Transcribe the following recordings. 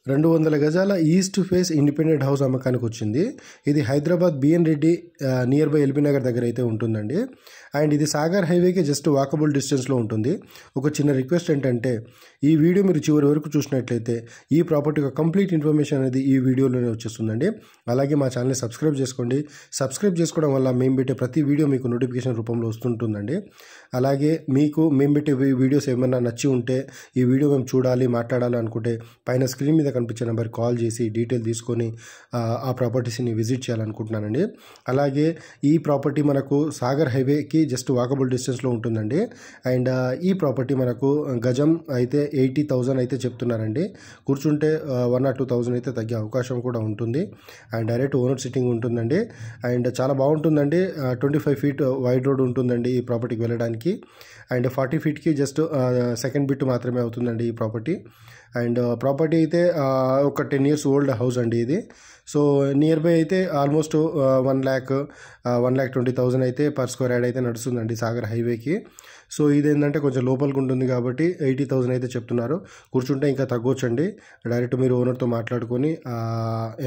200 గజాల east face independent house అమ్మకానికి వచ్చింది. ఇది Hyderabad BN Reddy near by LB Nagar దగ్గర అయితే ఉంటుందండి. అండ్ ఇది సాగర్ హైవేకి జస్ట్ వాకబుల్ డిస్టెన్స్లో ఉంటుంది. ఒక చిన్న రిక్వెస్ట్ ఏంటంటే ఈ వీడియో మీరు చివరి వరకు చూసినట్లయితే ఈ ప్రాపర్టీ యొక్క కంప్లీట్ ఇన్ఫర్మేషన్ అనేది ఈ వీడియోలోనే వచ్చేస్తుందండి. అలాగే మా ఛానల్ని సబ్స్క్రైబ్ చేసుకోండి. సబ్స్క్రైబ్ చేసుకోవడం వల్ల మేము పెట్టే ప్రతి వీడియో మీకు నోటిఫికేషన్ రూపంలో వస్తుంటుందండి. అలాగే మీకు మేము పెట్టే వీడియోస్ ఏమైనా నచ్చి ఉంటే ఈ వీడియో మేము చూడాలి మాట్లాడాలి అనుకుంటే పైన స్క్రీన్ మీద కనిపించే నెంబర్కి కాల్ చేసి డీటెయిల్ తీసుకొని ఆ ప్రాపర్టీస్ని విజిట్ చేయాలనుకుంటున్నానండి. అలాగే ఈ ప్రాపర్టీ మనకు సాగర్ హైవేకి జస్ట్ వాకబుల్ డిస్టెన్స్లో ఉంటుందండి. అండ్ ఈ ప్రాపర్టీ మనకు గజం అయితే 80,000 అయితే చెప్తున్నారండి. కూర్చుంటే 1 or 2,000 అయితే తగ్గే అవకాశం కూడా ఉంటుంది. అండ్ డైరెక్ట్ ఓనర్ సిట్టింగ్ ఉంటుందండి. అండ్ చాలా బాగుంటుందండి. 25 feet వైడ్ రోడ్ ఉంటుందండి ఈ ప్రాపర్టీకి వెళ్ళడానికి. అండ్ 40 feetకి జస్ట్ సెకండ్ బిట్ మాత్రమే అవుతుందండి ఈ ప్రాపర్టీ. అండ్ ప్రాపర్టీ అయితే ఒక 10 years ఓల్డ్ హౌస్ అండి ఇది. సో నియర్ బై అయితే ఆల్మోస్ట్ 1,20,000 అయితే పర్ స్క్వేర్ యార్డ్ అయితే నడుస్తుందండి సాగర్ హైవేకి. సో ఇదేంటంటే కొంచెం లోపలికి ఉంటుంది కాబట్టి 80,000 అయితే చెప్తున్నారు. కూర్చుంటే ఇంకా తగ్గొచ్చండి. డైరెక్ట్ మీరు ఓనర్తో మాట్లాడుకొని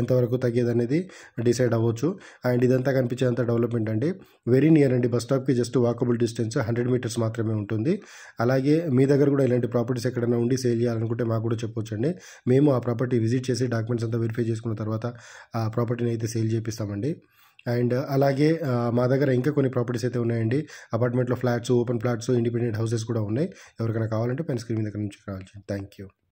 ఎంతవరకు తగ్గేది అనేది డిసైడ్ అవ్వచ్చు. అండ్ ఇదంతా కనిపించేంత డెవలప్మెంట్ అండి. వెరీ నియర్ అండి. బస్ స్టాప్కి జస్ట్ వాకబుల్ డిస్టెన్స్ 100 meters మాత్రమే ఉంటుంది. అలాగే మీ దగ్గర కూడా ఇలాంటి ప్రాపర్టీస్ ఎక్కడైనా ఉండి సేల్ చేయాలనుకుంటే మాకు కూడా చెప్పొచ్చండి. మేము ఆ ప్రాపర్టీ విజిట్ చేసి డాక్యుమెంట్స్ అంతా వెరిఫై చేసుకున్న తర్వాత ఆ ప్రాపర్టీని అయితే సేల్ చేపిస్తామండి. అండ్ అలాగే మా దగ్గర ఇంకా కొన్ని ప్రాపర్టీస్ అయితే ఉన్నాయండి. అపార్ట్మెంట్లో flats, open flats, independent houses కూడా ఉన్నాయి. ఎవరికైనా కావాలంటే పైన స్క్రీన్ దగ్గర నుంచి కావాలి. Thank you.